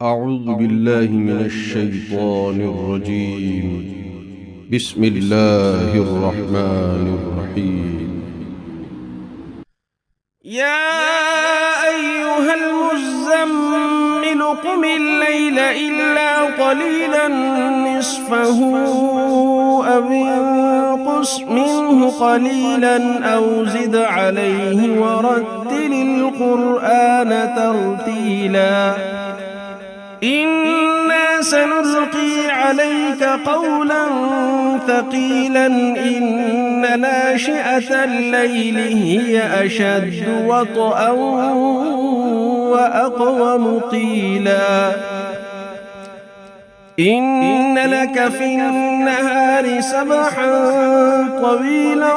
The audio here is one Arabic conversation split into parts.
أعوذ بالله من الشيطان الرجيم. بسم الله الرحمن الرحيم. يا أيها المزمل قم الليل إلا قليلا نصفه أو انقص منه قليلا أو زد عليه ورتل القرآن ترتيلا إنا سنلقي عليك قولا ثقيلا إن ناشئة الليل هي أشد وطئا وأقوم قيلا إن لك في النهار سبحا طويلا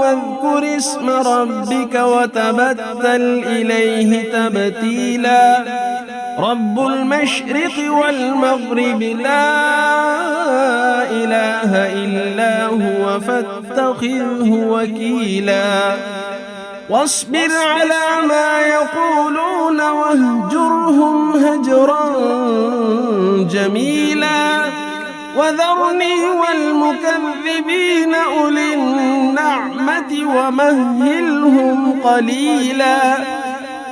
واذكر اسم ربك وتبتل إليه تبتيلا رب المشرق والمغرب لا إله إلا هو فاتخذه وكيلا واصبر على ما يقولون واهجرهم هجرا جميلا وذرني والمكذبين أولي النعمة ومهلهم قليلا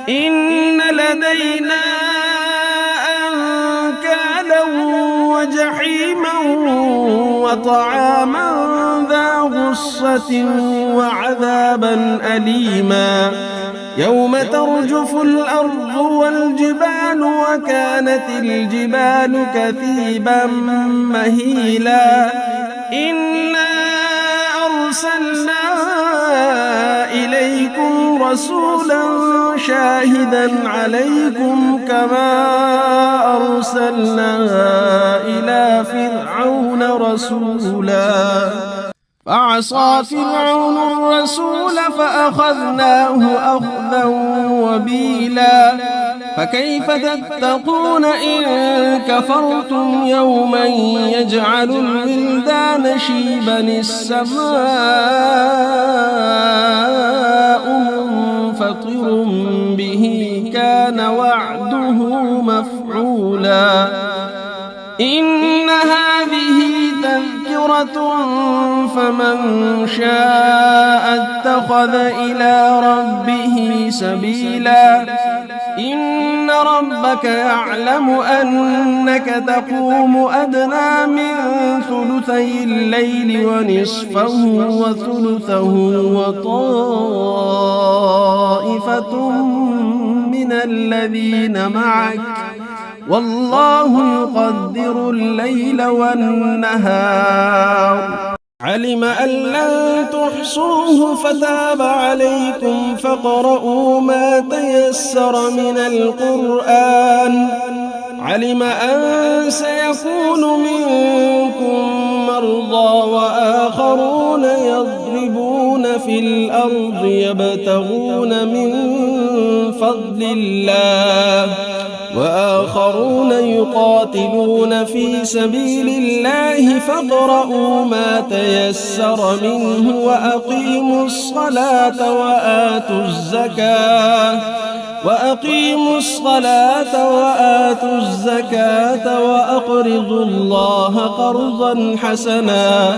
إن لدينا أنكالا وجحيما وطعاما ذا غصة وعذابا أليما يوم ترجف الأرض والجبال وكانت الجبال كثيبا مهيلا إنا أرسلنا إليكم رسولا شاهدا عليكم كما أرسلنا إلى فرعون رسولا فعصى فرعون الرسول فأخذناه أخذا وبيلا فكيف تتقون إن كفرتم يوما يجعل الولدان شيبا السماء منفطر به كان وعده مفعولا إن هذه تذكرة فمن شاء اتخذ إلى ربه سبيلا إن ربك يعلم أنك تقوم أدنى من ثلثي الليل ونصفه وثلثه وطائفة من الذين معك والله يقدر الليل والنهار علم أن لن تحصوه فتاب عليكم فاقرؤوا ما تيسر من القرآن علم أن سيكون منكم مرضى وآخرون يضربون في الأرض يبتغون من فضل الله وآخرون يقاتلون في سبيل الله فاقرؤوا ما تيسر منه وأقيموا الصلاة وآتوا الزكاة وأقرضوا الله قرضا حسنا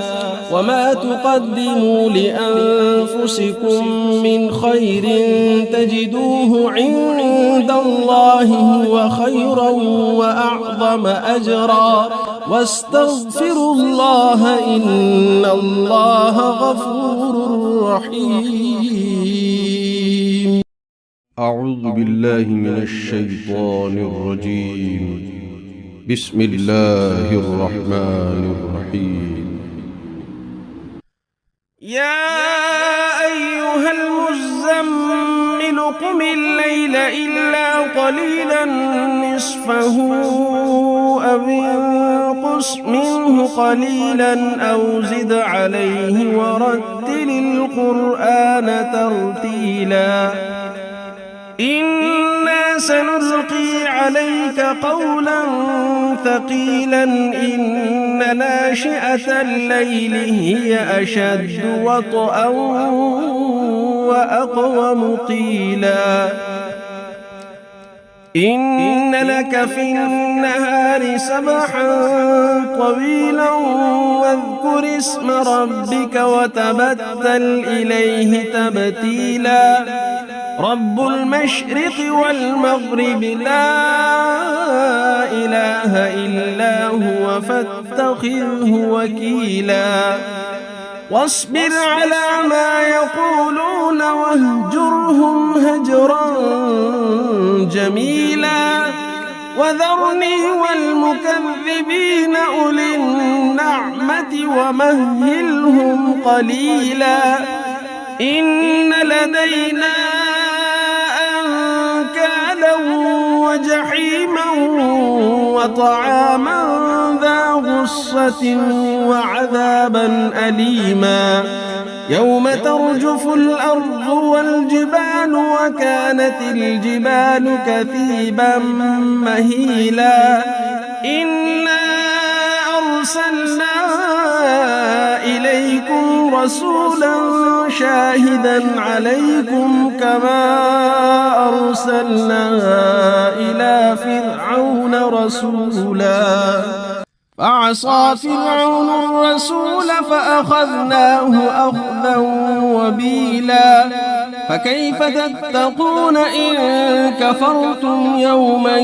وما تقدموا لأنفسكم من خير تجدوه عند الله هو خيرا وأعظم أجرا واستغفروا الله إن الله غفور رحيم. أعوذ بالله من الشيطان الرجيم. بسم الله الرحمن الرحيم. يا أيها المزمل قم الليل إلا قليلا نصفه أو انقص منه قليلا أو زد عليه ورتل القرآن ترتيلا إنا سنلقي عليك قولا ثقيلا إن ناشئة الليل هي أشد وطئا وأقوم قيلا إن لك في النهار سبحا طويلا واذكر اسم ربك وتبتل إليه تبتيلا رب المشرق والمغرب لا إله إلا هو فاتخذه وكيلا واصبر على ما يقولون واهجرهم هجرا جميلا وذرني والمكذبين أولي النعمة ومهلهم قليلا إن لدينا أنكالا وجحيما وطعاما ذا غصة وعذابا أليما يوم ترجف الأرض والجبال وكانت الجبال كثيبا مهيلا إنا أرسلنا إليكم رسولا شاهدا عليكم كما أرسلنا إلى فرعون رسولا فعصى فرعون الرسول فأخذناه أخذا وبيلا فكيف تتقون إن كفرتم يوما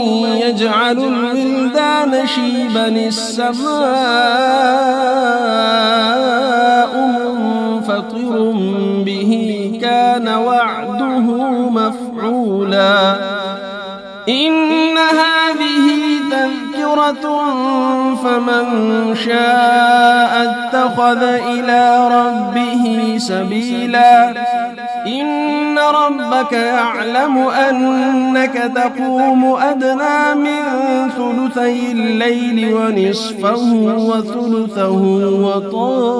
يجعل الولدان شيبا السماء منفطر به كان وعده مفعولا إن هذه تذكرة فمن شاء اتخذ إلى ربه سبيلا إن ربك يعلم أنك تقوم أدنى من ثلثي الليل ونصفه وثلثه وطائفة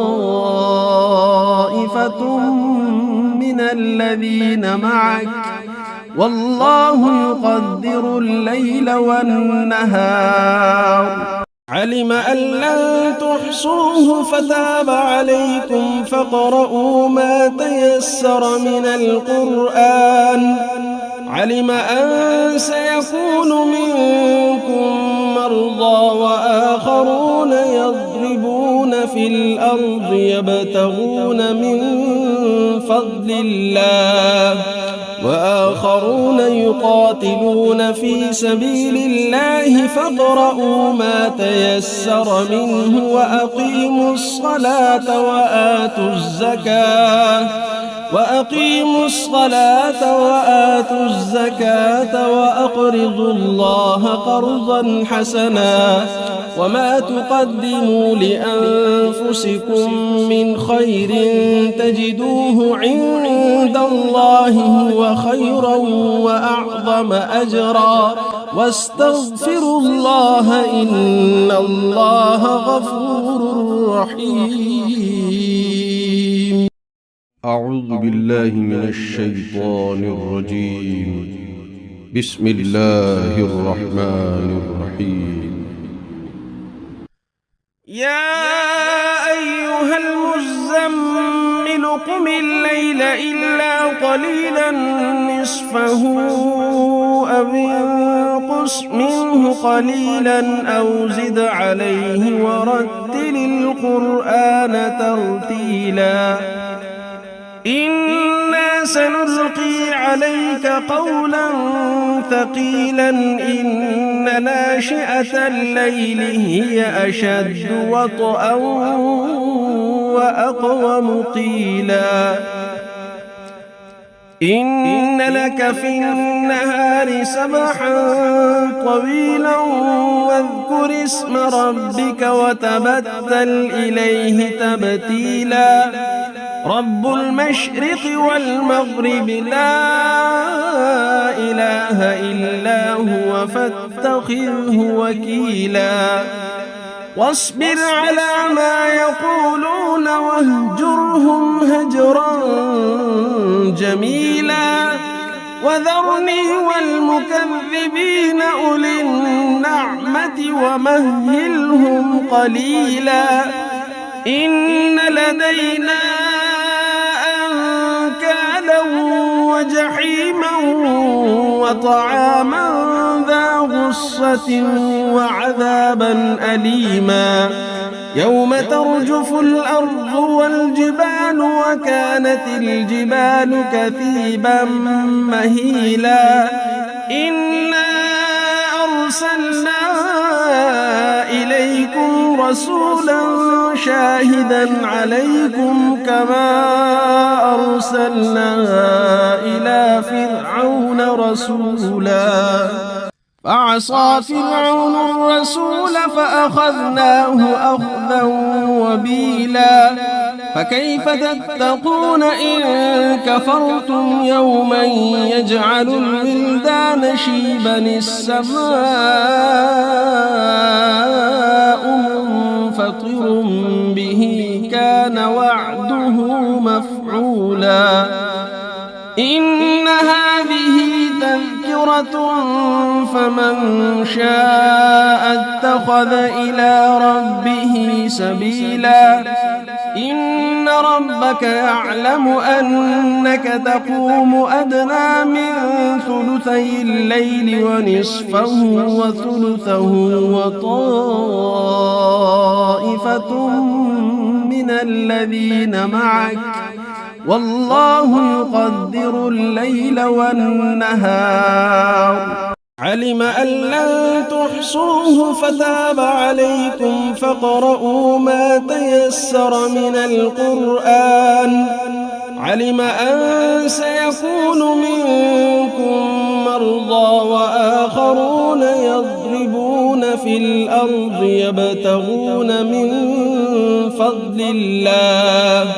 من الذين معك والله يقدر الليل والنهار علم أن لن تحصوه فتاب عليكم فاقرؤوا ما تيسر من القرآن علم أن سيكون منكم مرضى وآخرون يضربون في الأرض يبتغون من فضل الله وآخرون يقاتلون في سبيل الله فاقرؤوا ما تيسر منه وأقيموا الصلاة وآتوا الزكاة وأقرضوا الله قرضا حسنا وما تقدموا لأنفسكم من خير تجدوه عند الله هو خيرا وأعظم أجرا واستغفروا الله إن الله غفور رحيم. أعوذ بالله من الشيطان الرجيم. بسم الله الرحمن الرحيم. يا أيها المزمل قم الليل إلا قليلا نصفه أو انقص منه قليلا أو زد عليه ورتل القرآن ترتيلا إنا سنلقي عليك قولا ثقيلا إن ناشئة الليل هي أشد وطئا وأقوم قيلا إن لك في النهار سبحا طويلا واذكر اسم ربك وتبتل إليه تبتيلا رب المشرق والمغرب لا إله إلا هو فاتخذه وكيلا واصبر على ما يقولون واهجرهم هجرا جميلا وذرني والمكذبين أولي النعمة ومهلهم قليلا إن لدينا أنكالا وجحيما وطعاما ذا غصة وعذابا أليما يوم ترجف الأرض والجبال وكانت الجبال كثيبا مهيلا إنا أرسلنا إليكم رسولا شاهدا عليكم كما أرسلنا إلى فرعون رسولا فعصى فرعون الرسول فأخذناه أخذا وبيلا فكيف تتقون إن كفرتم يوما يجعل الولدان شيبا السماء منفطر به كان وعده مفعولا إن هذه تذكرة فمن شاء اتخذ إلى ربه سبيلا إن ربك يعلم أنك تقوم أدنى من ثلثي الليل ونصفه وثلثه وطائفة من الذين معك والله يقدر الليل والنهار علم أن لن تحصوه فتاب عليكم فاقرؤوا ما تيسر من القرآن علم أن سيكون منكم مرضى وآخرون يضربون في الأرض يبتغون من فضل الله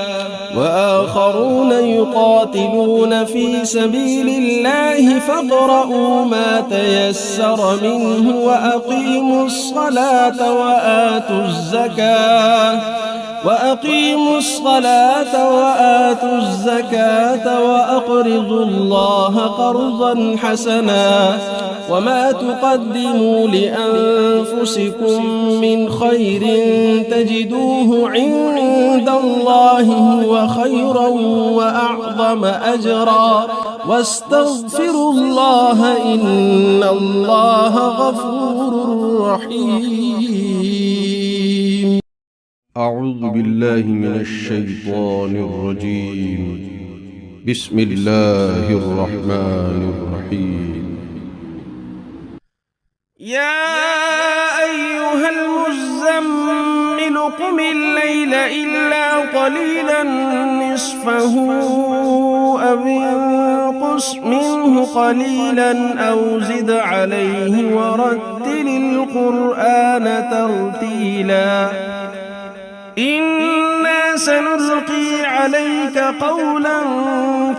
وآخرون يقاتلون في سبيل الله فاقرؤوا ما تيسر منه وأقيموا الصلاة وآتوا الزكاة وأقرضوا الله قرضا حسنا وما تقدموا لأنفسكم من خير تجدوه عند الله هو خيرا وأعظم أجرا واستغفروا الله إن الله غفور رحيم. أعوذ بالله من الشيطان الرجيم. بسم الله الرحمن الرحيم. يا أيها المزمل قم الليل إلا قليلا نصفه أو انقص منه قليلا أو زد عليه ورتل القرآن ترتيلا إنا سنلقي عليك قولا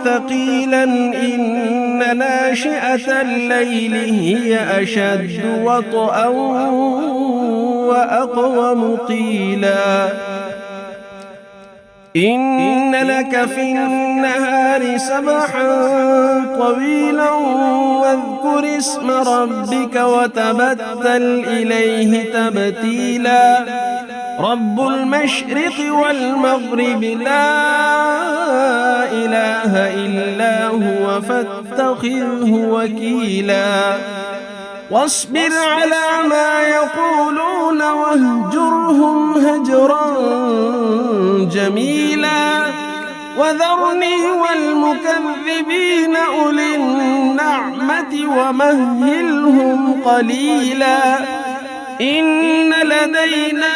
ثقيلا إن ناشئة الليل هي أشد وطئا وأقوم قيلا إن لك في النهار سبحا طويلا واذكر اسم ربك وتبتل إليه تبتيلا رب المشرق والمغرب لا إله إلا هو فاتخذه وكيلا واصبر على ما يقولون واهجرهم هجرا جميلا وذرني والمكذبين أولي النعمة ومهلهم قليلا إن لدينا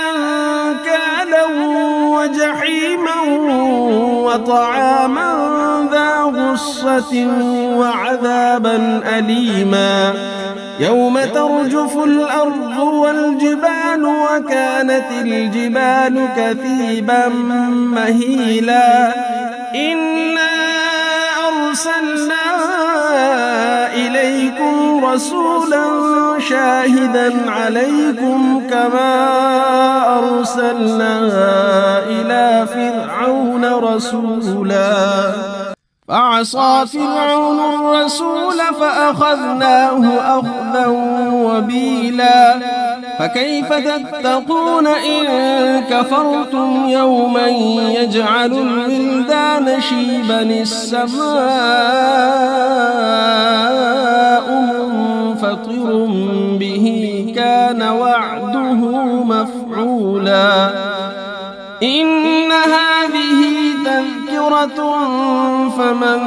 أنكالا وجحيما وطعاما ذا غصة وعذابا أليما يوم ترجف الأرض والجبال وكانت الجبال كثيبا مهيلا إنا أرسلنا إليكم رسولا شاهدا عليكم كما أرسلنا إلى فرعون رسولا فعصى فرعون الرسول فأخذناه أخذا وبيلا فكيف تتقون إن كفرتم يوما يجعل الولدان شيبا السماء منفطر به كان وعده مفعولا إن هذه تذكرة فمن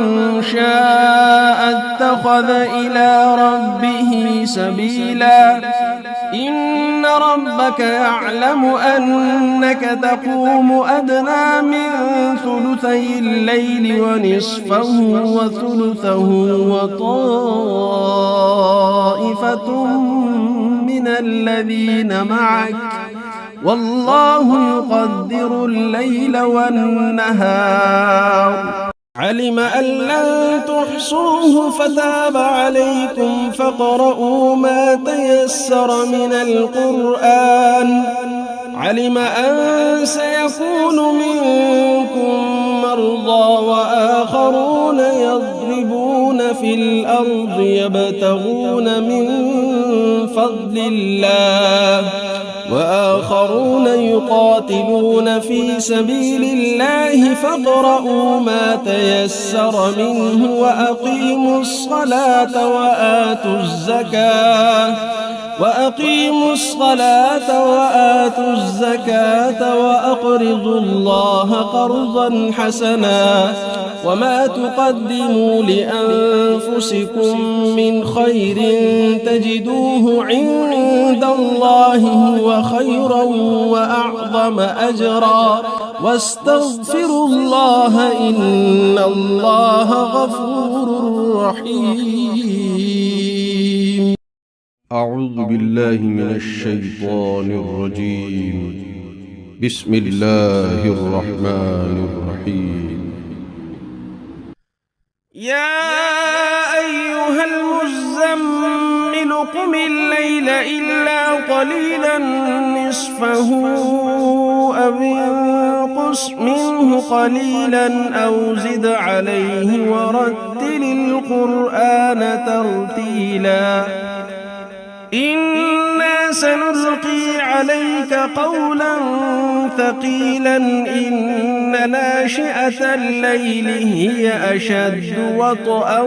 شاء اتخذ إلى ربه سبيلا إن ربك يعلم أنك تقوم أدنى من ثلثي الليل ونصفه وثلثه وطائفة من الذين معك والله يقدر الليل والنهار علم أن لن تحصوه فتاب عليكم فاقرؤوا ما تيسر من القرآن علم أن سيكون منكم مرضى وآخرون يضربون في الأرض يبتغون من فضل الله وآخرون يقاتلون في سبيل الله فاقرؤوا ما تيسر منه وأقيموا الصلاة وآتوا الزكاة وأقرضوا الله قرضا حسنا وما تقدموا لأنفسكم من خير تجدوه عند الله هو خيرا وأعظم أجرا واستغفروا الله إن الله غفور رحيم. أعوذ بالله من الشيطان الرجيم. بسم الله الرحمن الرحيم. يا أيها المزمل قم الليل إلا قليلا نصفه أو انقص منه قليلا أو زد عليه ورتل القرآن ترتيلا إنا سنلقي عليك قولا ثقيلا إن ناشئة الليل هي أشد وطئا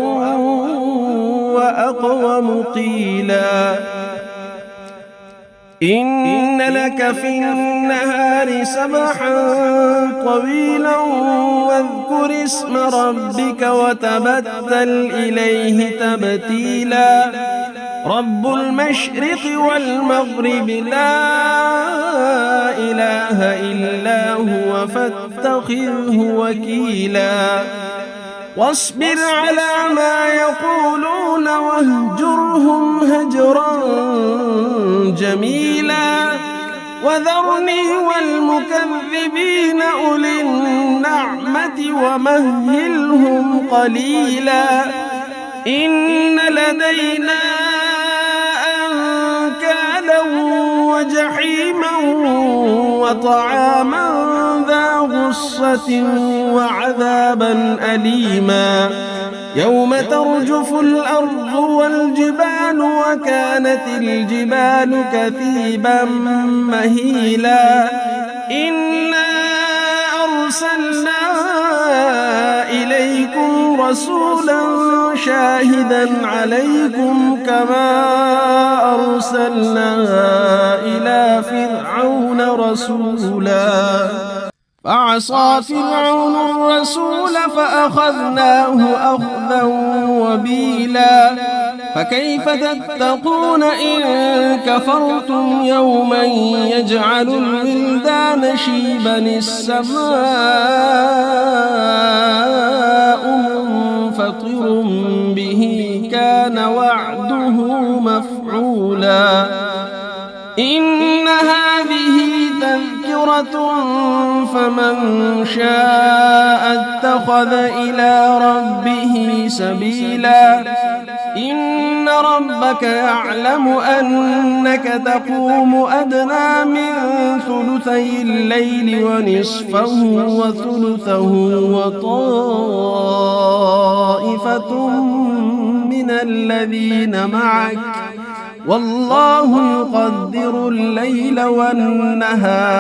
وأقوم قيلا إن لك في النهار سبحا طويلا واذكر اسم ربك وتبتل إليه تبتيلا رب المشرق والمغرب لا إله إلا هو فاتخذه وكيلا واصبر على ما يقولون واهجرهم هجرا جميلا وذرني والمكذبين أولي النعمة ومهلهم قليلا إن لدينا أنكالا وجحيما وطعاما ذا غصة وعذابا أليما يوم ترجف الأرض والجبال وكانت الجبال كثيبا مهيلا إنا أرسلنا إليكم رسولا شاهدا عليكم كما أرسلنا إلى فرعون رسولا فعصى فرعون الرسول فأخذناه أخذا وبيلا فكيف تتقون إن كفرتم يوما يجعل الولدان شيبا السماء منفطر به كان وعده مفعولا إن هذه تذكرة فمن شاء اتخذ إلى ربه سبيلا إن ربك يعلم أنك تقوم أدنى من ثلثي الليل ونصفه وثلثه وطائفة من الذين معك والله يقدر الليل والنهار.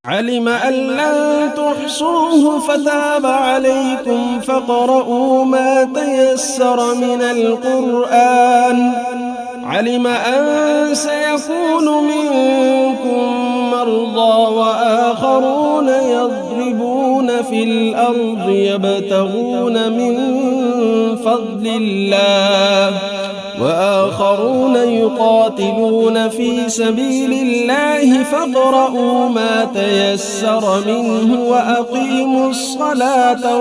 علم أن لن تحصوه فتاب عليكم فاقرؤوا ما تيسر من القرآن. علم أن سيكون منكم مرضى وآخرون يضربون في الأرض يبتغون من فضل الله وآخرون يقاتلون في سبيل الله فاقرؤوا ما تيسر منه وأقيموا الصلاة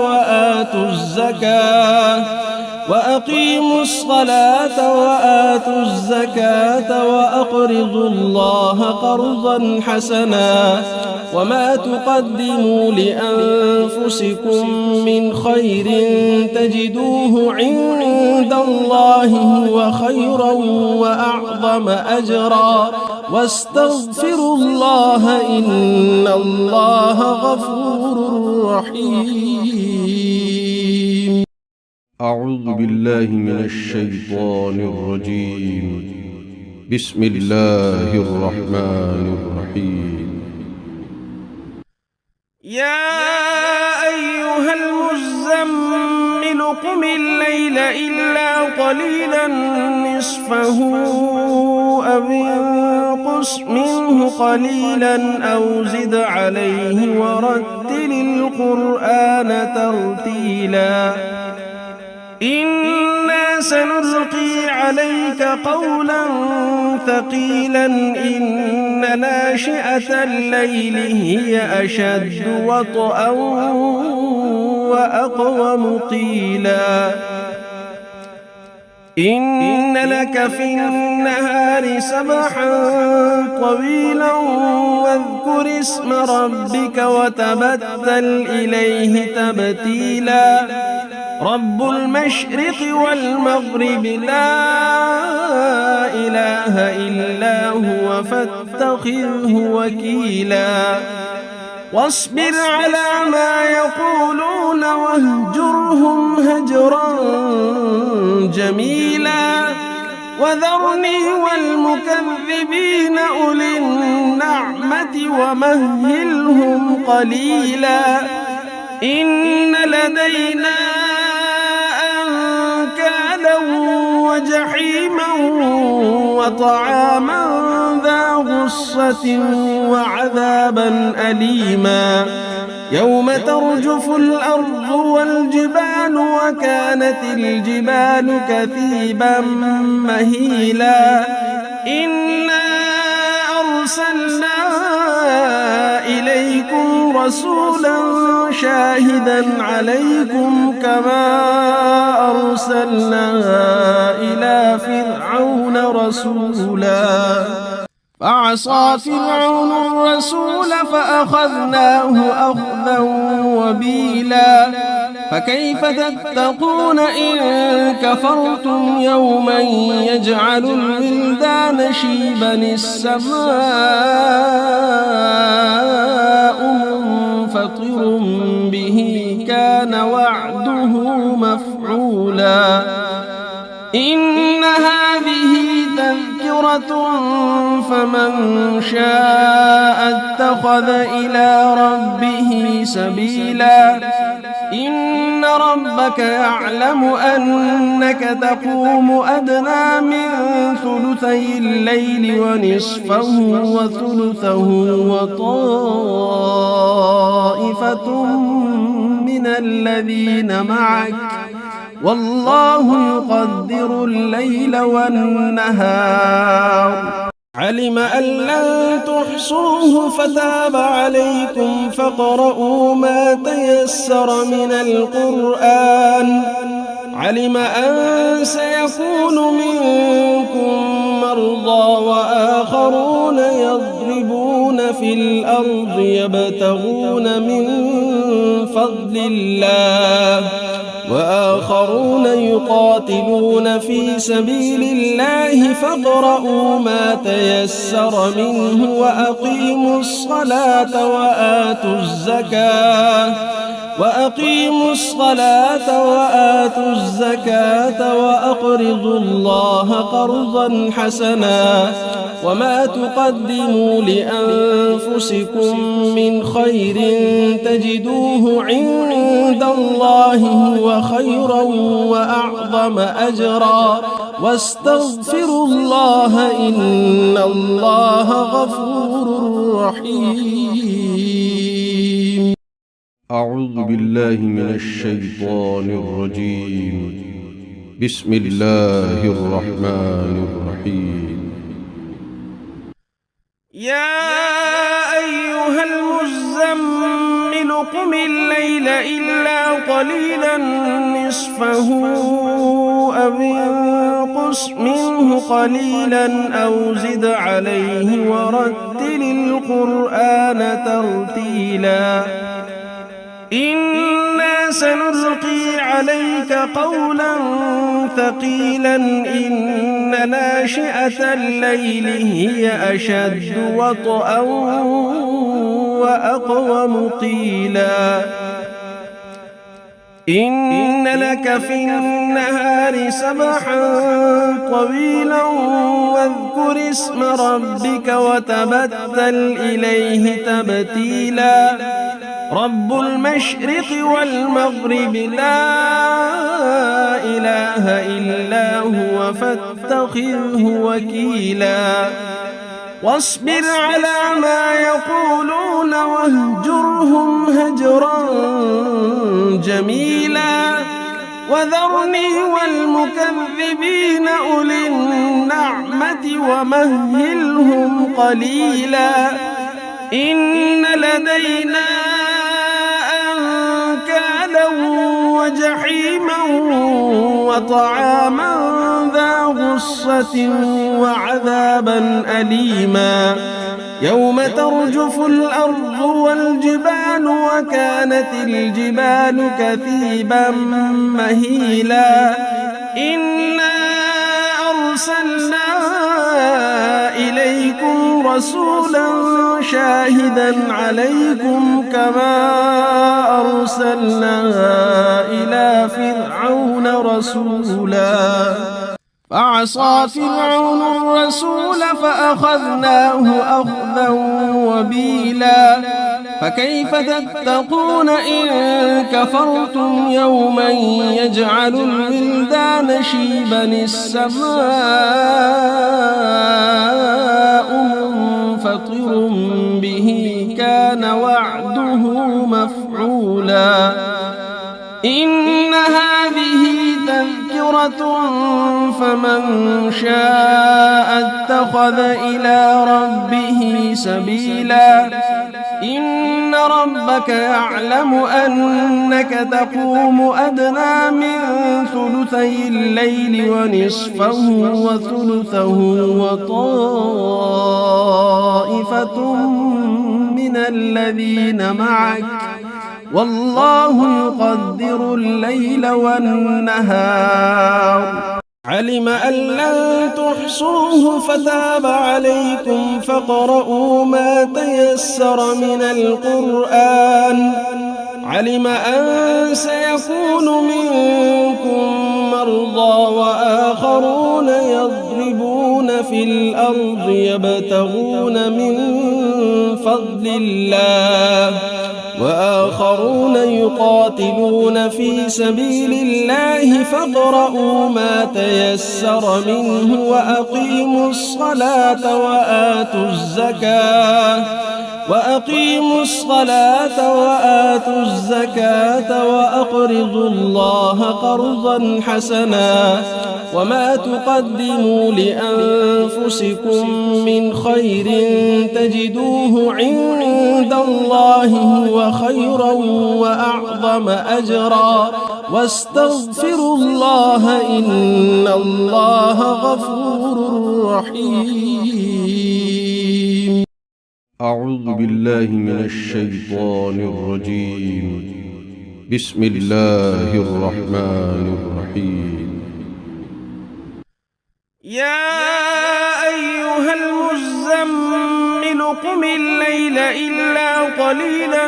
وآتوا الزكاة وأقرضوا الله قرضا حسنا وما تقدموا لأنفسكم من خير تجدوه عند الله هو خيرا وأعظم أجرا واستغفروا الله إن الله غفور رحيم. أعوذ بالله من الشيطان الرجيم. بسم الله الرحمن الرحيم. يا أيها المزمل قم الليل إلا قليلا نصفه أو انقص منه قليلا أو زد عليه ورتل القرآن ترتيلا. إنا سنلقي عليك قولا ثقيلا إن ناشئة الليل هي أشد وطئا وأقوم قيلا. إن لك في النهار سبحا طويلا واذكر اسم ربك وتبتل إليه تبتيلا. رب المشرق والمغرب لا إله إلا هو فاتخذه وكيلا. واصبر على ما يقولون واهجرهم هجرا جميلا. وذرني والمكذبين أولي النعمة ومهلهم قليلا. إن لدينا أنكالا وجحيما وطعاما ذا غصة وعذابا أليما. يوم ترجف الأرض والجبال وكانت الجبال كثيبا مهيلا. إنا أرسلنا إليكم رسولا شاهدا عليكم كما أرسلنا إلى فرعون رسولا. فعصى فرعون الرسول فأخذناه أخذا وبيلا. فكيف تتقون إن كفرتم يوما يجعل الولدان شيبا السماء منفطر به كان وعده مفعولا. إن هذه تذكرة فمن شاء اتخذ إلى ربه سبيلا. إن ربك يعلم أنك تقوم أدنى من ثلثي الليل ونصفه وثلثه وطائفة من الذين معك والله يقدر الليل والنهار. علم أن لن تحصوه فتاب عليكم فاقرؤوا ما تيسر من القرآن. علم أن سيكون منكم مرضى وآخرون يضربون في الأرض يبتغون من فضل الله وآخرون يقاتلون في سبيل الله فاقرؤوا ما تيسر منه وأقيموا الصلاة وأقيموا الصلاة وآتوا الزكاة وأقرضوا الله قرضا حسنا وما تقدموا لأنفسكم من خير تجدوه عند الله هو خيرا وأعظم أجرا واستغفروا الله إن الله غفور رحيم. أعوذ بالله من الشيطان الرجيم. بسم الله الرحمن الرحيم. يا أيها المزمل قم الليل إلا قليلا نصفه أو انقص منه قليلا أو زد عليه ورتل القرآن ترتيلا إنا سنلقي عليك قولا ثقيلا إن ناشئة الليل هي أشد وطئا وأقوم قيلا إن لك في النهار سبحا طويلا واذكر اسم ربك وتبتل إليه تبتيلا رب المشرق والمغرب لا إله إلا هو فاتخذه وكيلا واصبر على ما يقولون واهجرهم هجرا جميلا وذرني والمكذبين أولي النعمة ومهلهم قليلا إن لدينا أنكالا وجحيما وطعاما ذا غصة وعذابا أليما يوم ترجف الأرض والجبال وكانت الجبال كثيبا مهيلا إنا أرسلنا إليكم رسولا شاهدا عليكم كما أرسلنا إلى فرعون رسولا فعصى فرعون الرسول فأخذناه أخذا وبيلا فكيف تتقون إن كفرتم يوما يجعل الولدان شيبا السماء منفطر به كان وعده مفعولا إن هذه تذكرة فمن شاء اتخذ إلى ربه سبيلا إن ربك يعلم أنك تقوم أدنى من ثلثي الليل ونصفه وثلثه وطائفة من الذين معك والله يقدر الليل والنهار علم أن لن تحصوه فتاب عليكم فاقرؤوا ما تيسر من القرآن علم أن سيكون منكم مرضى وآخرون يضربون في الأرض يبتغون من فضل الله وآخرون يقاتلون في سبيل الله فاقرؤوا ما تيسر منه وأقيموا الصلاة وآتوا الزكاة وأقرضوا الله قرضا حسنا وما تقدموا لأنفسكم من خير تجدوه عند الله هو خيرا وأعظم أجرا واستغفروا الله إن الله غفور رحيم. أعوذ بالله من الشيطان الرجيم. بسم الله الرحمن الرحيم. يا أيها المزمل قم الليل إلا قليلا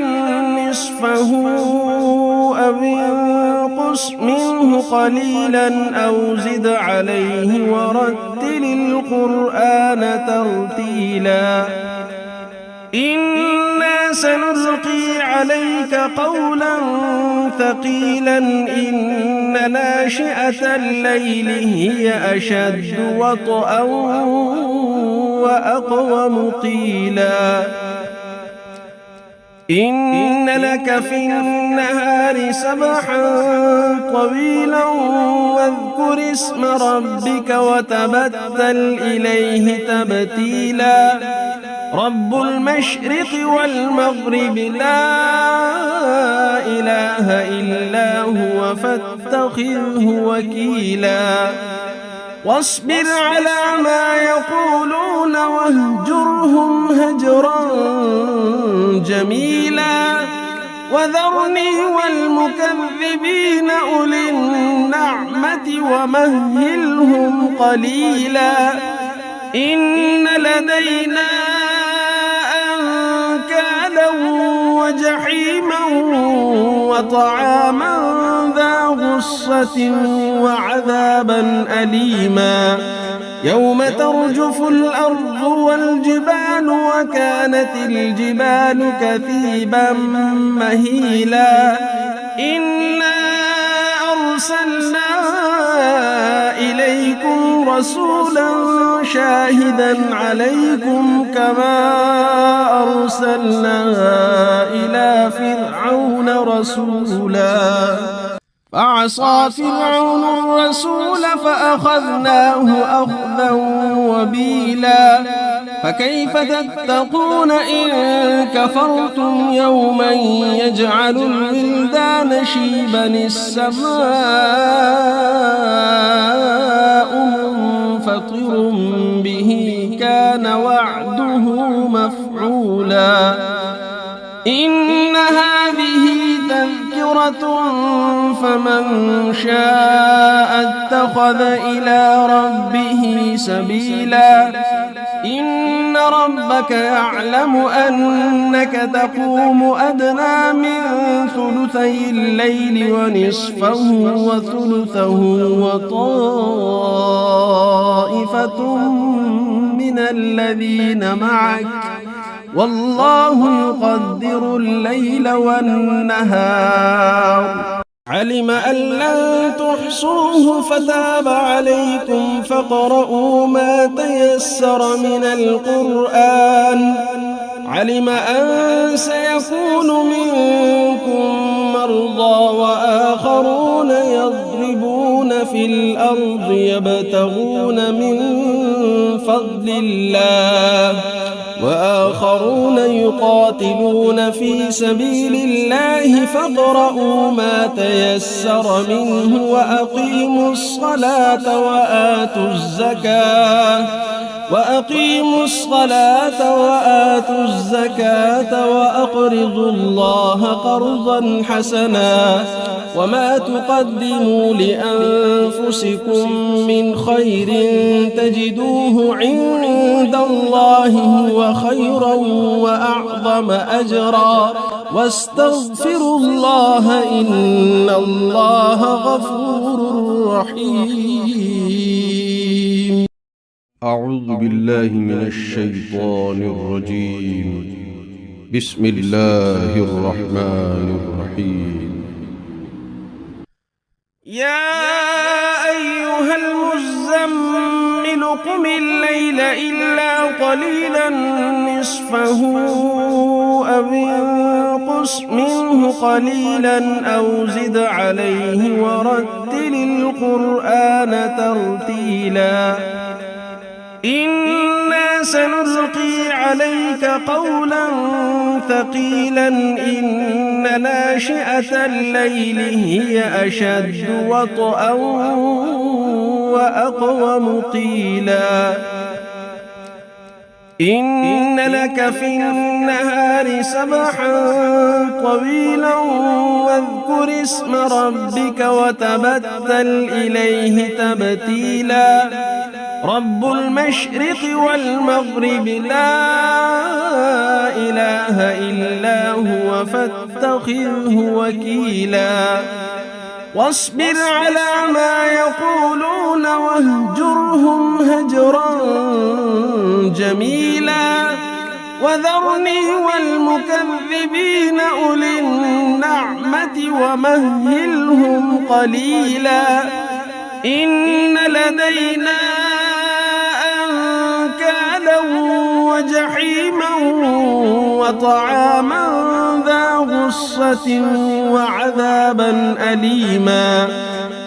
نصفه أو انقص منه قليلا أو زد عليه ورتل القرآن ترتيلا إنا سنلقي عليك قولا ثقيلا إن ناشئة الليل هي أشد وطئا وأقوم قيلا إن لك في النهار سبحا طويلا واذكر اسم ربك وتبتل إليه تبتيلا رب المشرق والمغرب لا إله إلا هو فاتخذه وكيلا واصبر على ما يقولون واهجرهم هجرا جميلا وذرني والمكذبين أولي النعمة ومهلهم قليلا إن لدينا أنكالا وجحيما وطعاما ذا غصة وعذابا أليما يوم ترجف الأرض والجبال وكانت الجبال كثيبا مهيلا إنا أرسلنا إليكم رسولا شاهدا عليكم كما أرسلنا إلى فرعون رسولا فعصى فرعون الرسول فأخذناه أخذا وبيلا فكيف تتقون إن كفرتم يوما يجعل الولدان شيبا السماء منفطر به كان وعده مفعولا إن هذه تذكرة فمن شاء اتخذ إلى ربه سبيلا إن ربك يعلم أنك تقوم أدنى من ثلثي الليل ونصفه وثلثه وطائفة من الذين معك والله يقدر الليل والنهار علم أن لن تحصوه فتاب عليكم فاقرؤوا ما تيسر من القرآن علم أن سيكون منكم مرضى وآخرون يضربون في الأرض يبتغون من فضل الله وآخرون يقاتلون في سبيل الله فاقرؤوا ما تيسر منه وأقيموا الصلاة وآتوا الزكاة وأقرضوا الله قرضا حسنا وما تقدموا لأنفسكم من خير تجدوه عند الله هو خيرا وأعظم أجرا واستغفروا الله إن الله غفور رحيم. أعوذ بالله من الشيطان الرجيم. بسم الله الرحمن الرحيم. يا أيها المزمل قم الليل إلا قليلا نصفه أو انقص منه قليلا أو زد عليه ورتل القرآن ترتيلا إنا سنلقي عليك قولا ثقيلا إن ناشئة الليل هي أشد وطئا وأقوم قيلا إن لك في النهار سبحا طويلا واذكر اسم ربك وتبتل إليه تبتيلا رب المشرق والمغرب لا إله إلا هو فاتخذه وكيلا واصبر على ما يقولون واهجرهم هجرا جميلا وذرني والمكذبين أولي النعمة ومهلهم قليلا إن لدينا أنكالا وجحيما وطعاما ذا غصة وعذابا أليما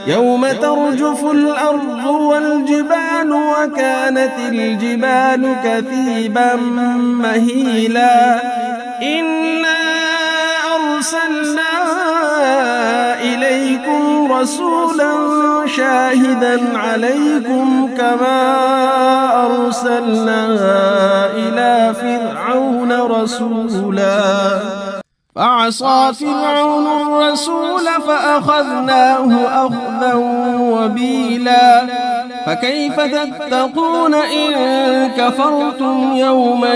يوم ترجف الأرض والجبال وكانت الجبال كثيبا مهيلا إنا أرسلنا إليكم رسولا شاهدا عليكم كما أرسلنا إلى فرعون رسولا فعصى فرعون الرسول فأخذناه أخذا وبيلا فكيف تتقون إن كفرتم يوما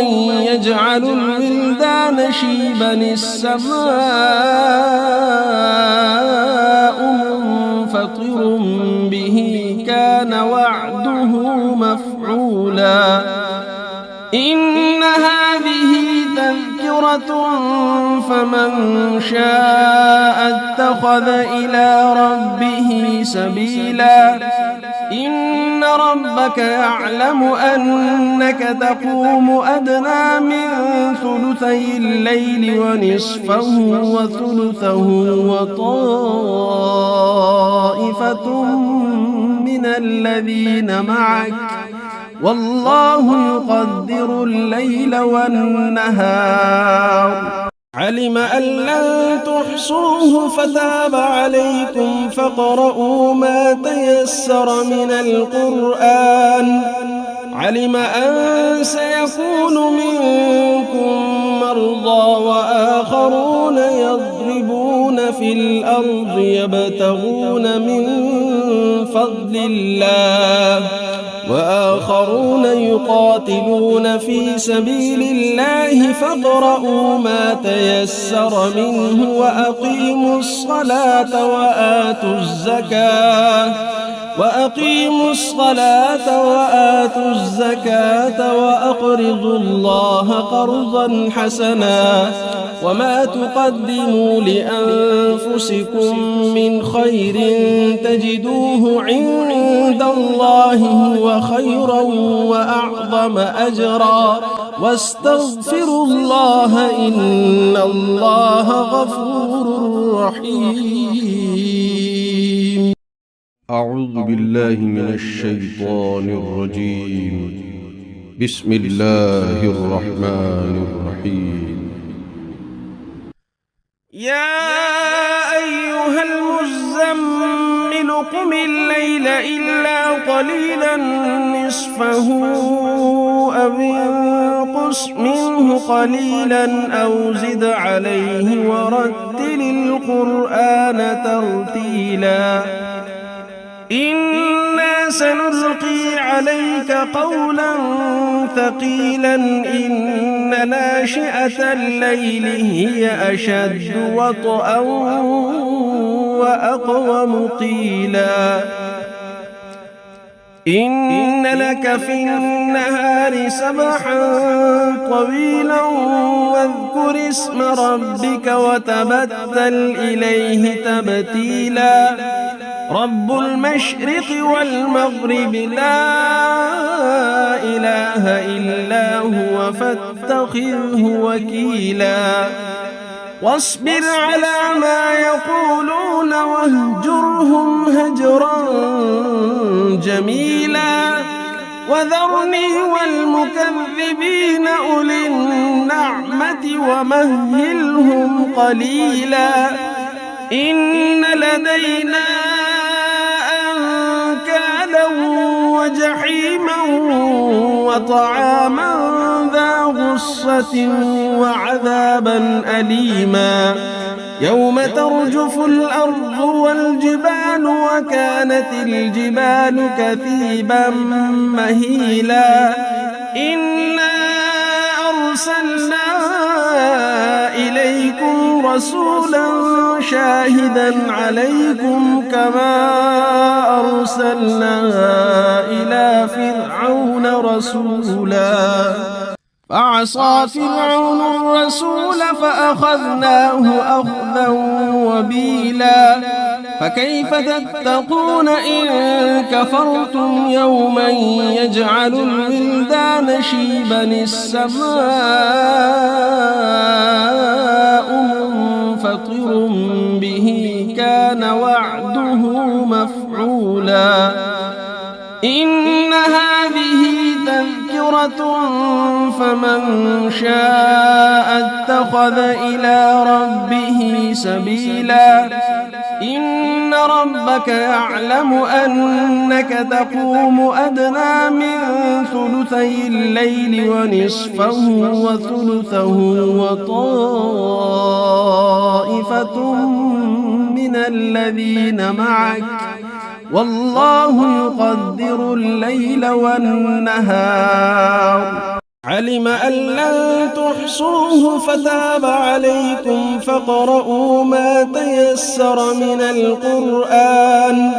يجعل الولدان شيبا السماء منفطر به كان وعده مفعولا إن هذه تذكرة فمن شاء اتخذ إلى ربه سبيلا إن ربك يعلم أنك تقوم أدنى من ثلثي الليل ونصفه وثلثه وطائفة من الذين معك والله يقدر الليل والنهار علم أن لن تحصوه فتاب عليكم فاقرؤوا ما تيسر من القرآن علم أن سيكون منكم مرضى وآخرون يضربون في الأرض يبتغون من فضل الله وآخرون يقاتلون في سبيل الله فاقرؤوا ما تيسر منه وأقيموا الصلاة وآتوا الزكاة وأقرضوا الله قرضا حسنا وما تقدموا لأنفسكم من خير تجدوه عند الله هو خيرا وأعظم أجرا واستغفروا الله إن الله غفور رحيم. أعوذ بالله من الشيطان الرجيم. بسم الله الرحمن الرحيم. يا أيها المزمل قم الليل إلا قليلا نصفه أو انقص منه قليلا أو زد عليه ورتل القرآن ترتيلا إنا سنلقي عليك قولا ثقيلا إن ناشئة الليل هي أشد وطئا وأقوم قيلا إن لك في النهار سبحا طويلا واذكر اسم ربك وتبتل إليه تبتيلا رب المشرق والمغرب لا إله إلا هو فاتخذه وكيلا واصبر على ما يقولون واهجرهم هجرا جميلا وذرني والمكذبين أولي النعمة ومهلهم قليلا إن لدينا أنكالا وجحيما وطعاما ذا غصة وعذابا أليما يوم ترجف الأرض والجبال وكانت الجبال كثيبا مهيلا إنا أرسلنا إليكم رسولا شاهدا عليكم كما أرسلنا إلى فرعون رسولا فعصى فرعون الرسول فأخذناه أخذا وبيلا فكيف تتقون إن كفرتم يوما يجعل الولدان شيبا السماء منفطر به كان وعده مفعولا إن هذه تذكرة فمن شاء اتخذ إلى ربه سبيلا إن ربك يعلم أنك تقوم أدنى من ثلثي الليل ونصفه وثلثه وطائفة من الذين معك والله يقدر الليل والنهار علم أن لن تحصوه فتاب عليكم فاقرؤوا ما تيسر من القرآن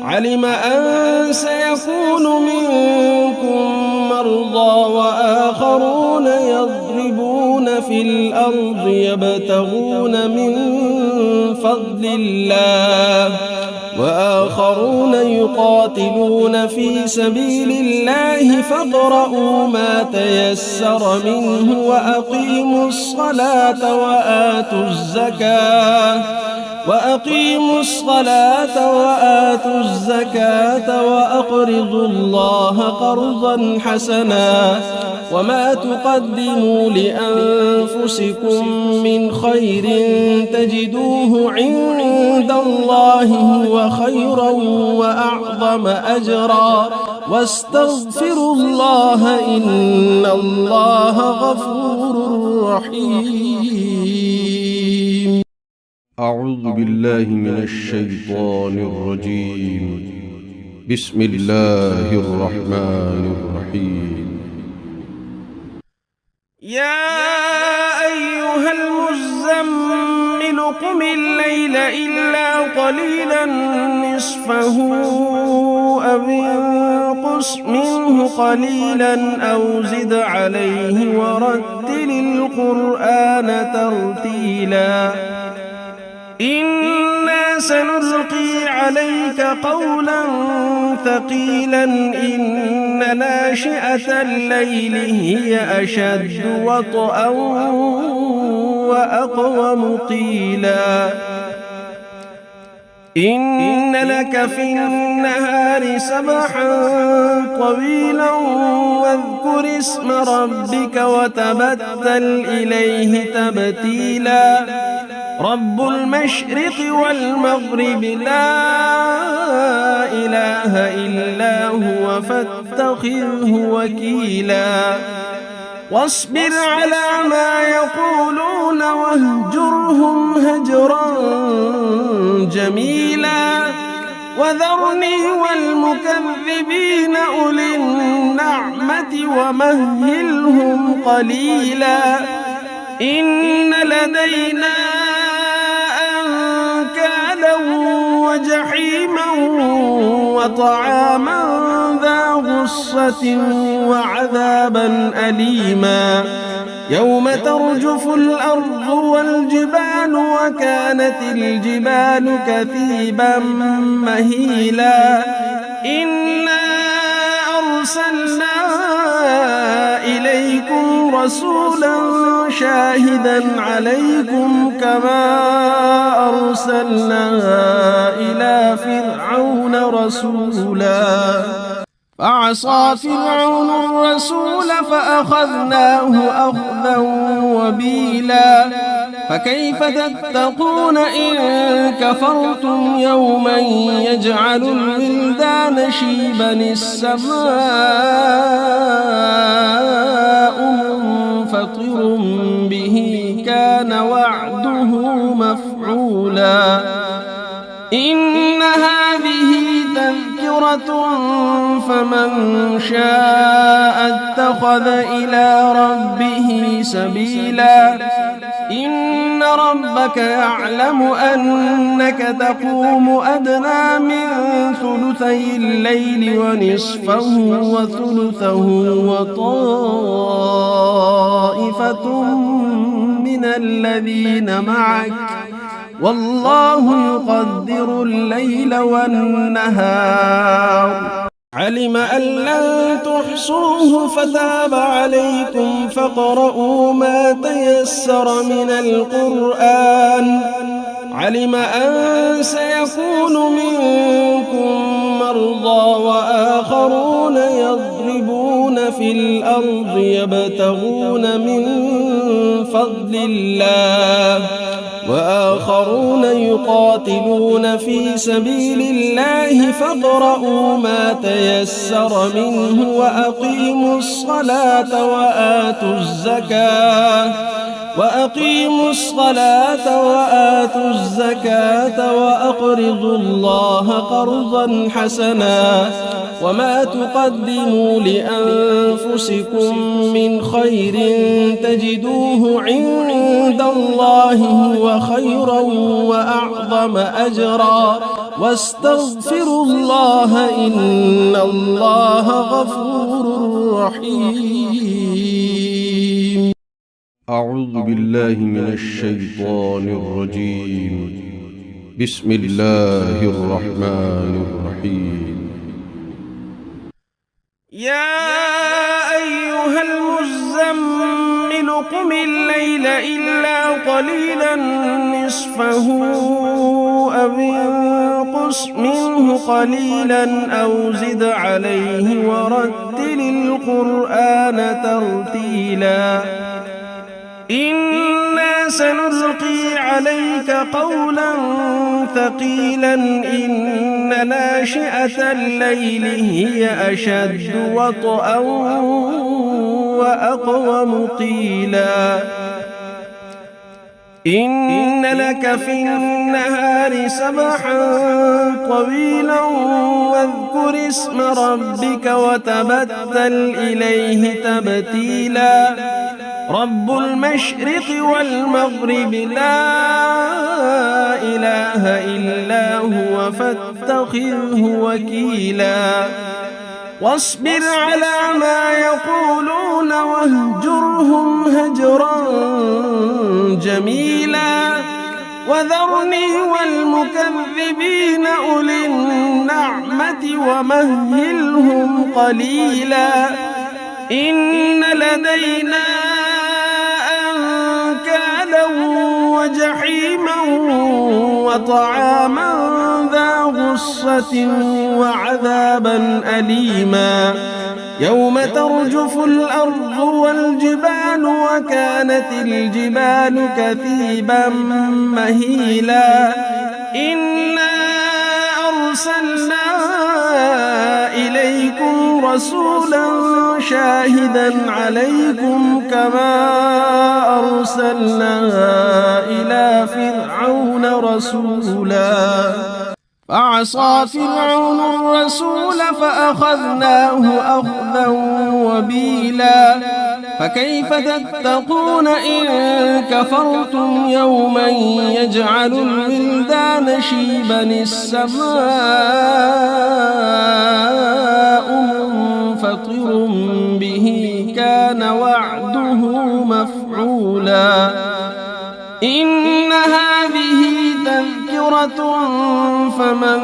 علم أن سيكون منكم مرضى وآخرون يضربون في الأرض يبتغون من فضل الله وآخرون يقاتلون في سبيل الله فاقرؤوا ما تيسر منه وأقيموا الصلاة وآتوا الزكاة وأقرضوا الله قرضا حسنا وما تقدموا لأنفسكم من خير تجدوه عند الله هو خيرا وأعظم أجرا واستغفروا الله إن الله غفور رحيم. أعوذ بالله من الشيطان الرجيم. بسم الله الرحمن الرحيم. يا أيها المزمل قم الليل إلا قليلا نصفه أو انقص منه قليلا أو زد عليه ورتل القرآن ترتيلا إنا سنلقي عليك قولا ثقيلا إن ناشئة الليل هي أشد وطئا وأقوم قيلا إن لك في النهار سبحا طويلا واذكر اسم ربك وتبتل إليه تبتيلا رب المشرق والمغرب لا إله إلا هو فاتخذه وكيلا واصبر على ما يقولون واهجرهم هجرا جميلا وذرني والمكذبين أولي النعمة ومهلهم قليلا إن لدينا أنكالا وجحيما وطعاما ذا غصة وعذابا أليما يوم ترجف الأرض والجبال وكانت الجبال كثيبا مهيلا إنا أرسلنا إليكم رسولا شاهدا عليكم كما أرسلنا إلى فرعون رسولا فعصى فرعون الرسول فأخذناه أخذا وبيلا فكيف تتقون إن كفرتم يوما يجعل الولدان شيبا السماء منفطر به كان وعده مفعولا مغفرة فمن شاء اتخذ إلى ربه سبيلا إن ربك يعلم أنك تقوم أدنى من ثلثي الليل ونصفه وثلثه وطائفة من الذين معك والله يقدر الليل والنهار علم أن لن تحصوه فتاب عليكم فاقرؤوا ما تيسر من القرآن علم أن سيكون منكم مرضى وآخرون يضربون في الأرض يبتغون من فضل الله وآخرون يقاتلون في سبيل الله فاقرؤوا ما تيسر منه وأقيموا الصلاة وآتوا الزكاة وأقرضوا الله قرضا حسنا وما تقدموا لأنفسكم من خير تجدوه عند الله هو خيرا وأعظم أجرا واستغفروا الله إن الله غفور رحيم. أعوذ بالله من الشيطان الرجيم. بسم الله الرحمن الرحيم. يا أيها المزمل قم الليل إلا قليلا نصفه أو انقص منه قليلا أو زد عليه ورتل القرآن ترتيلا إنا سنلقي عليك قولا ثقيلا إن ناشئة الليل هي أشد وطئا وأقوم قيلا إن لك في النهار سبحا طويلا واذكر اسم ربك وتبتل إليه تبتيلا رب المشرق والمغرب لا إله إلا هو فاتخذه وكيلا واصبر على ما يقولون واهجرهم هجرا جميلا وذرني والمكذبين أولي النعمة ومهلهم قليلا إن لدينا أنكالا وجحيما وطعاما ذا غصة وعذابا أليما يوم ترجف الأرض والجبال وكانت الجبال كثيبا مهيلا إنا أرسلنا إليكم رسولا شاهدا عليكم كما أرسلنا إلى فرعون رسولا فعصى فرعون الرسول فأخذناه أخذا وبيلا فكيف تتقون إن كفرتم يوما يجعل الولدان شيبا السماء منفطر به كان وعده مفعولا إن هذه تذكرة فمن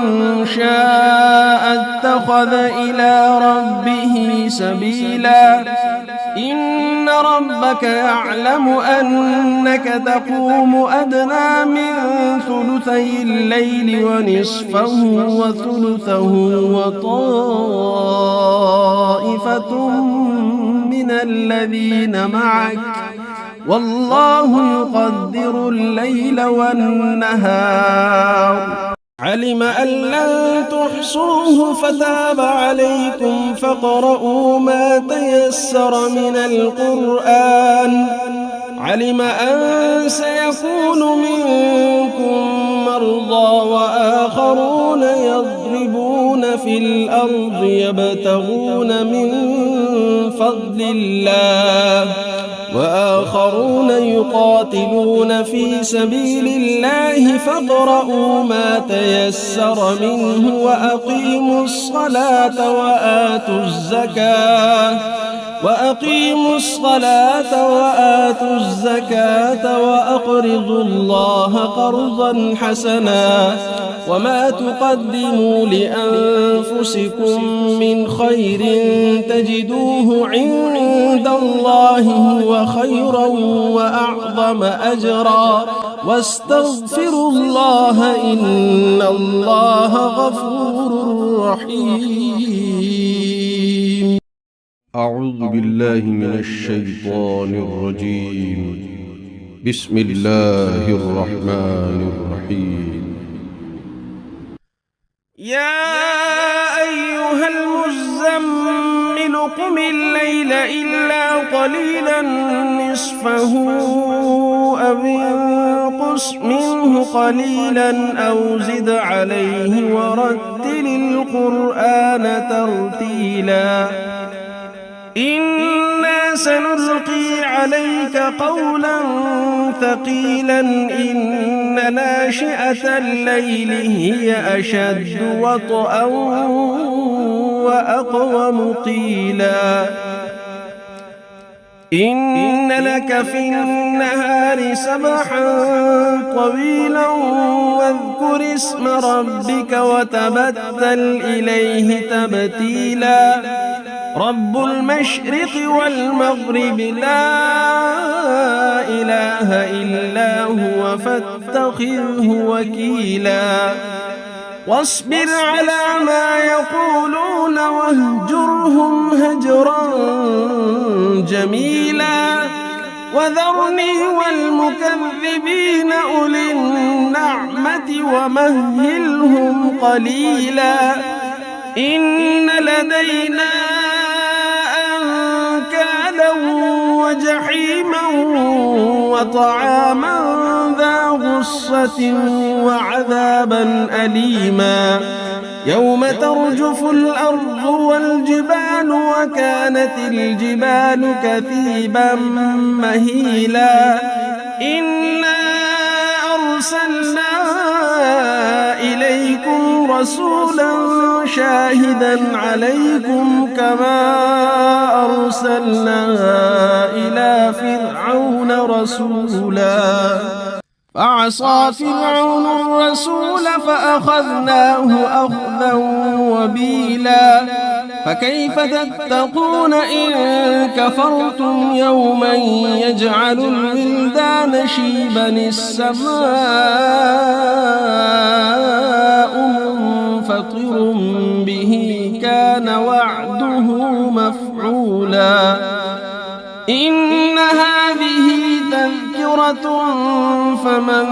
شاء اتخذ إلى ربه سبيلا إن ربك يعلم أنك تقوم أدنى من ثلثي الليل ونصفه وثلثه وطائفة من الذين معك والله يقدر الليل والنهار علم أن لن تحصوه فتاب عليكم فاقرؤوا ما تيسر من القرآن علم أن سيكون منكم مرضى وآخرون يضربون في الأرض يبتغون من فضل الله وآخرون يقاتلون في سبيل الله فاقرؤوا ما تيسر منه وأقيموا الصلاة وآتوا الزكاة وأقرضوا الله قرضا حسنا وما تقدموا لأنفسكم من خير تجدوه عند الله هو خيرا وأعظم أجرا واستغفروا الله إن الله غفور رحيم. أعوذ بالله من الشيطان الرجيم. بسم الله الرحمن الرحيم. يا أيها المزمل قم الليل إلا قليلا نصفه أو انقص منه قليلا أو زد عليه ورتل القرآن ترتيلا إنا سنلقي عليك قولا ثقيلا إن ناشئة الليل هي أشد وطئا وأقوم قيلا إن لك في النهار سبحا طويلا واذكر اسم ربك وتبتل إليه تبتيلا رب المشرق والمغرب لا إله إلا هو فاتخذه وكيلا واصبر على ما يقولون واهجرهم هجرا جميلا وذرني والمكذبين أولي النعمة ومهلهم قليلا إن لدينا أنكالا وجحيما وطعاما ذا غصة وعذابا أليما يوم ترجف الأرض والجبال وكانت الجبال كثيبا مهيلا إنا أرسلنا إليكم رسولا شاهدا عليكم كما أرسلنا إلى فرعون رسولا فعصى فرعون الرسول فأخذناه أخذا وبيلا فكيف تتقون إن كفرتم يوما يجعل الولدان شيبا السماء منفطر به كان وعده مفعولا إن هذه تذكرة فمن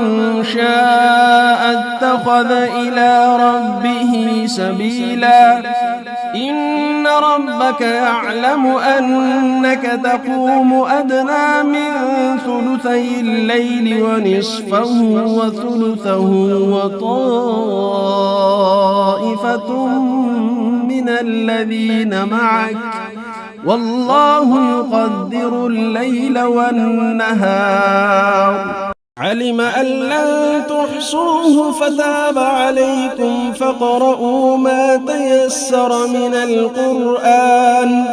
شاء اتخذ إلى ربه سبيلا إن ربك يعلم أنك تقوم أدنى من ثلثي الليل ونصفه وثلثه وطائفة من الذين معك والله يقدر الليل والنهار علم أن لن تحصوه فتاب عليكم فاقرؤوا ما تيسر من القرآن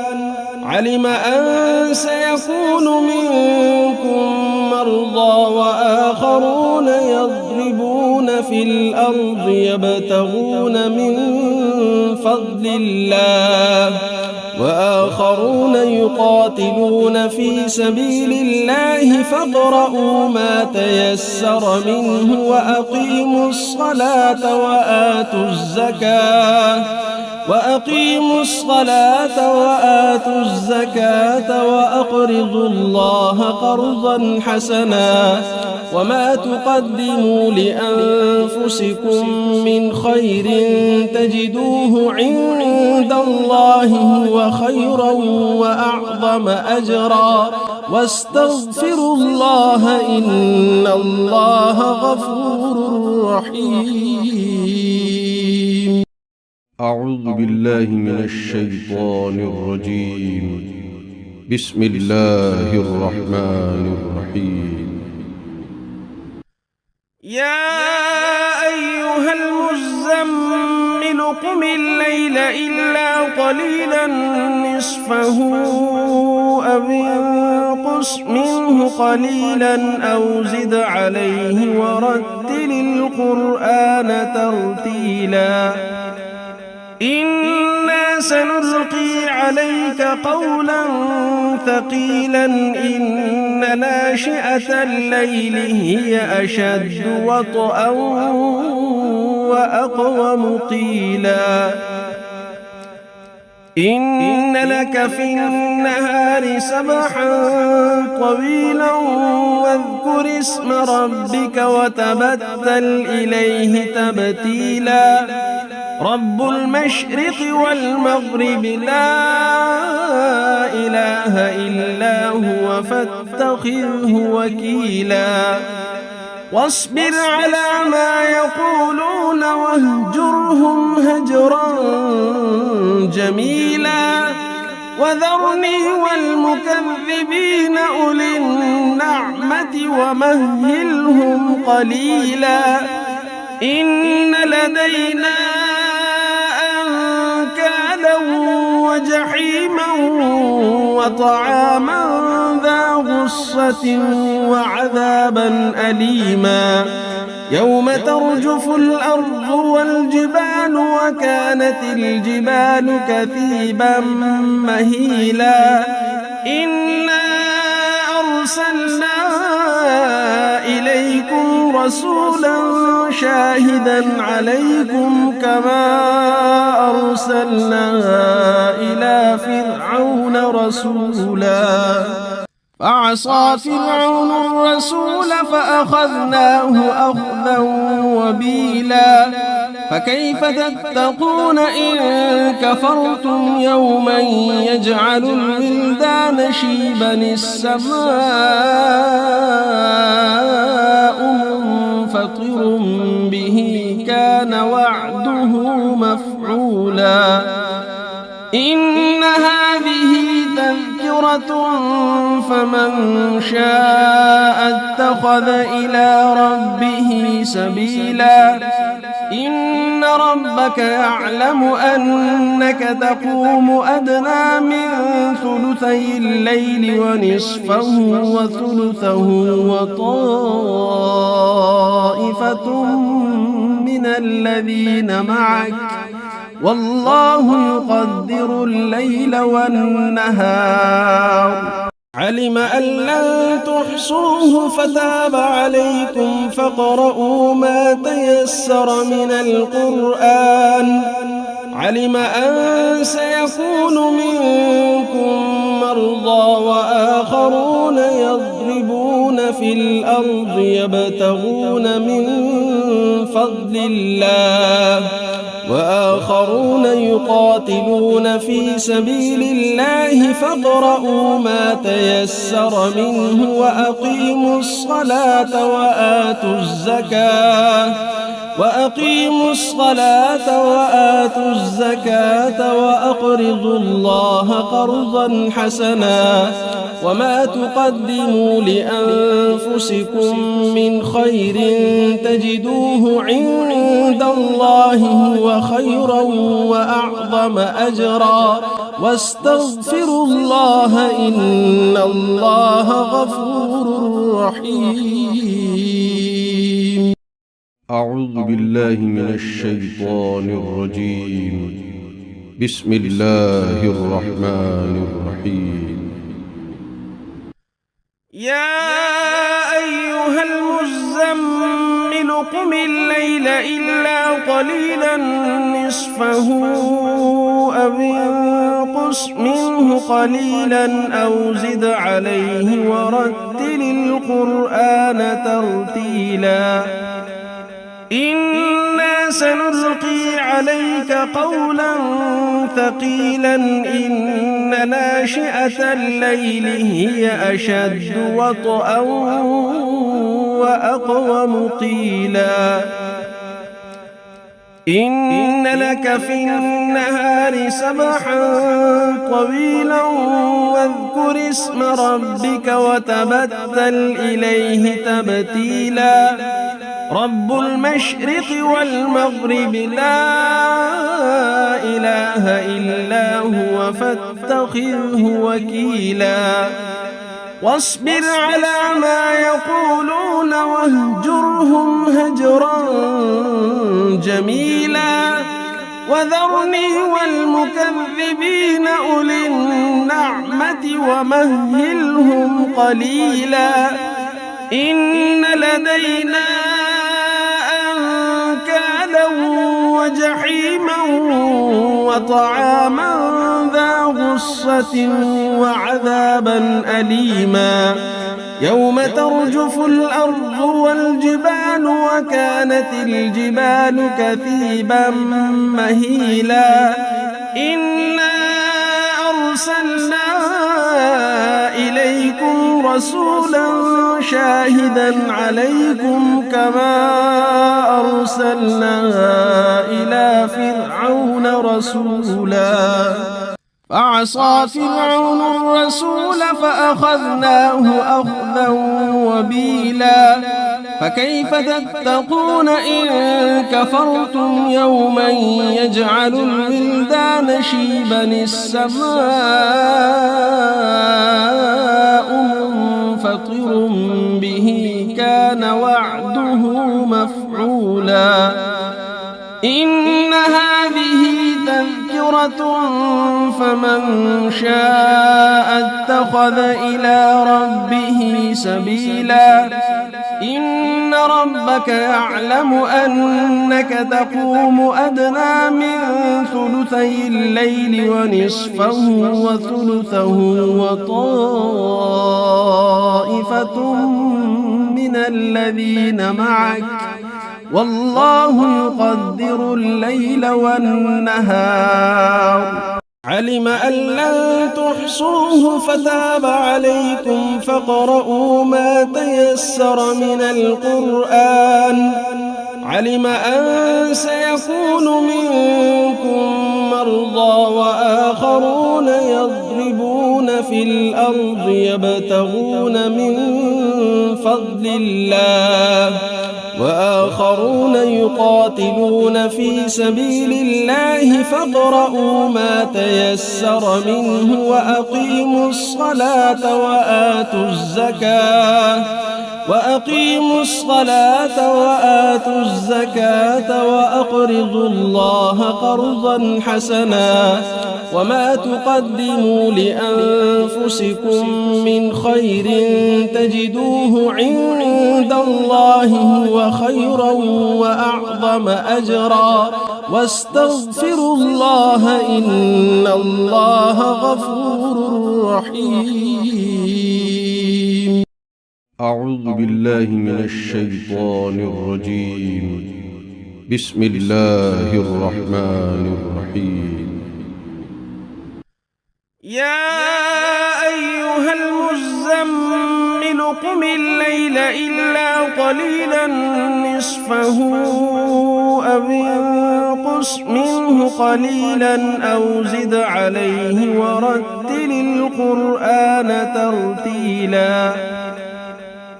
علم أن سيكون منكم مرضى وآخرون يضربون في الأرض يبتغون من فضل الله وآخرون يقاتلون في سبيل الله فاقرؤوا ما تيسر منه وأقيموا الصلاة وأقيموا الصلاة وآتوا الزكاة وأقرضوا الله قرضا حسنا وما تقدموا لأنفسكم من خير تجدوه عند الله هو خيرا وأعظم أجرا واستغفروا الله إن الله غفور رحيم. أعوذ بالله من الشيطان الرجيم. بسم الله الرحمن الرحيم. يا أيها المزمل قم الليل إلا قليلا نصفه أو انقص منه قليلا أو زد عليه ورتل القرآن ترتيلا إنا سنلقي عليك قولا ثقيلا إن ناشئة الليل هي أشد وطئا وأقوم قيلا إن لك في النهار سبحا طويلا واذكر اسم ربك وتبتل إليه تبتيلا رب المشرق والمغرب لا إله إلا هو فاتخذه وكيلا واصبر على ما يقولون واهجرهم هجرا جميلا وذرني والمكذبين أولي النعمة ومهلهم قليلا إن لدينا أنكالا وجحيما وطعاما ذا غصة وعذابا أليما يوم ترجف الأرض والجبال وكانت الجبال كثيبا مهيلا إنا أرسلنا إليكم رسولا شاهدا عليكم كما أرسلنا إلى فرعون رسولا فعصى فرعون الرسول فأخذناه أخذا وبيلا فكيف تتقون إن كفرتم يوما يجعل الولدان شيبا السماء منفطر به كان وعده مفعولا إن هذه تذكرة فمن شاء اتخذ إلى ربه سبيلا إن ربك يعلم أنك تقوم أدنى من ثلثي الليل ونصفه وثلثه وطائفة من الذين معك والله يقدر الليل والنهار علم أن لن تحصوه فتاب عليكم فاقرؤوا ما تيسر من القرآن علم أن سيكون منكم مرضى وآخرون يضربون في الأرض يبتغون من فضل الله وآخرون يقاتلون في سبيل الله فاقرؤوا ما تيسر منه وأقيموا الصلاة وآتوا الزكاة وأقرضوا الله قرضا حسنا وما تقدموا لأنفسكم من خير تجدوه عند الله هو خيرا وأعظم أجرا واستغفروا الله إن الله غفور رحيم. أعوذ بالله من الشيطان الرجيم. بسم الله الرحمن الرحيم. يا أيها المزمل قم الليل إلا قليلا نصفه أو انقص منه قليلا أو زد عليه ورتل القرآن ترتيلا إنا سنلقي عليك قولا ثقيلا إن ناشئة الليل هي أشد وطئا وأقوم قيلا إن لك في النهار سبحا طويلا واذكر اسم ربك وتبتل إليه تبتيلا رب المشرق والمغرب لا إله إلا هو فاتخذه وكيلا واصبر على ما يقولون واهجرهم هجرا جميلا وذرني والمكذبين أولي النعمة ومهلهم قليلا إن لدينا أنكالا وجحيما وطعاما ذا غصة وعذابا أليما يوم ترجف الأرض والجبال وكانت الجبال كثيبا مهيلا إنا أرسلنا إليكم رسولا شاهدا عليكم كما أرسلنا إلى فرعون رسولا فعصى فرعون الرسول فأخذناه أخذا وبيلا فكيف تتقون إن كفرتم يوما يجعل الولدان شيبا السماء منفطر به كان وعده مفعولا إن هذه تذكرة فمن شاء اتخذ إلى ربه سبيلا إن ربك يعلم أنك تقوم أدنى من ثلثي الليل ونصفه وثلثه وطائفة من الذين معك والله يقدر الليل والنهار علم أن لن تحصوه فتاب عليكم فاقرؤوا ما تيسر من القرآن علم أن سيكون منكم مرضى وآخرون يضربون في الأرض يبتغون من فضل الله وآخرون يقاتلون في سبيل الله فاقرؤوا ما تيسر منه وأقيموا الصلاة وآتوا الزكاة وأقرضوا الله قرضا حسنا وما تقدموا لأنفسكم من خير تجدوه عند الله هو خيرا وأعظم أجرا واستغفروا الله إن الله غفور رحيم. أعوذ بالله من الشيطان الرجيم. بسم الله الرحمن الرحيم. يا أيها المزمل قم الليل إلا قليلا نصفه أو انقص منه قليلا أو زد عليه ورتل القرآن ترتيلا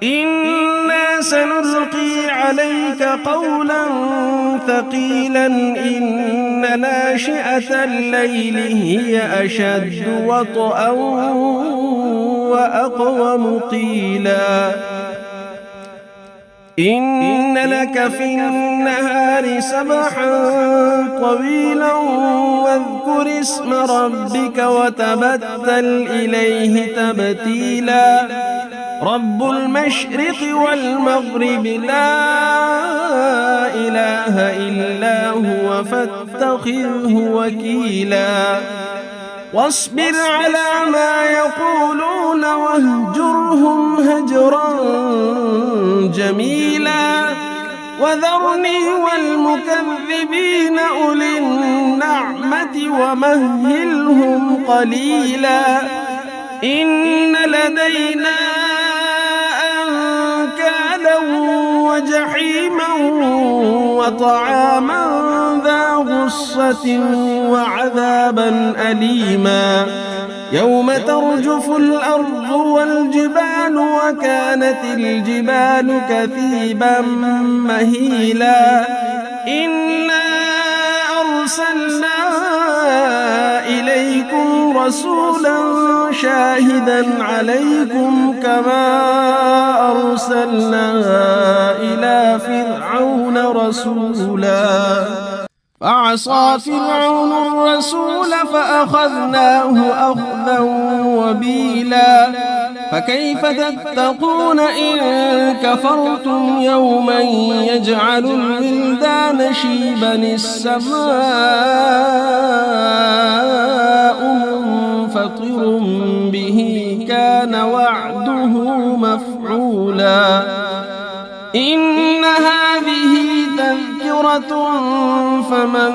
إنا سنلقي عليك قولا ثقيلا إن ناشئة الليل هي أشد وطئا وأقوم قيلا إن لك في النهار سبحا طويلا واذكر اسم ربك وتبتل إليه تبتيلا رب المشرق والمغرب لا إله إلا هو فاتخذه وكيلا واصبر على ما يقولون واهجرهم هجرا جميلا وذرني والمكذبين أولي النعمة ومهلهم قليلا إن لدينا أنكالا وجحيما وطعاما ذا غصة وعذابا أليما يوم ترجف الأرض والجبال وكانت الجبال كثيبا مهيلا إنا أرسلنا إليكم رسولا شاهدا عليكم كما أرسلنا إلى فرعون رسولا فعصى فرعون الرسول فأخذناه أخذا وبيلا فكيف تتقون إن كفرتم يوما يجعل الولدان شيبا السماء منفطر به كان وعده مفعولا إن هذه تذكرة فمن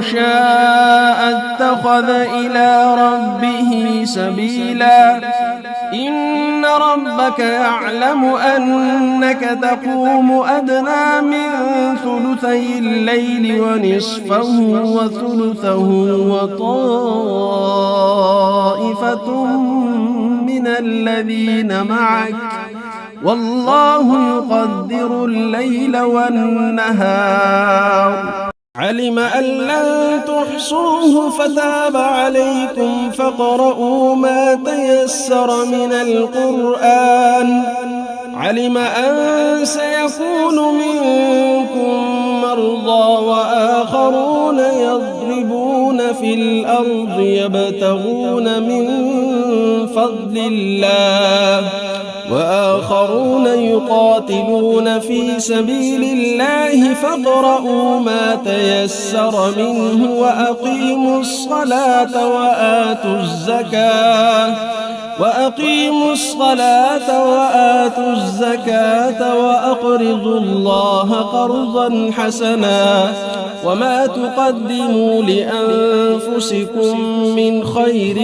شاء اتخذ إلى ربه سبيلا إن ربك يعلم أنك تقوم أدنى من ثلثي الليل ونصفه وثلثه وطائفة من الذين معك والله يقدر الليل والنهار علم أن لن تحصوه فتاب عليكم فاقرؤوا ما تيسر من القرآن علم أن سيكون منكم مرضى وآخرون يضربون في الأرض يبتغون من فضل الله وآخرون يقاتلون في سبيل الله فاقرؤوا ما تيسر منه وأقيموا الصلاة وآتوا الزكاة وأقرضوا الله قرضا حسنا وما تقدموا لأنفسكم من خير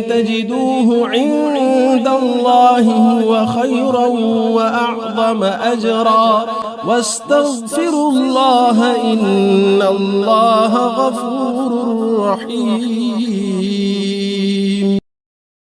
تجدوه عند الله هو خيرا وأعظم أجرا واستغفروا الله إن الله غفور رحيم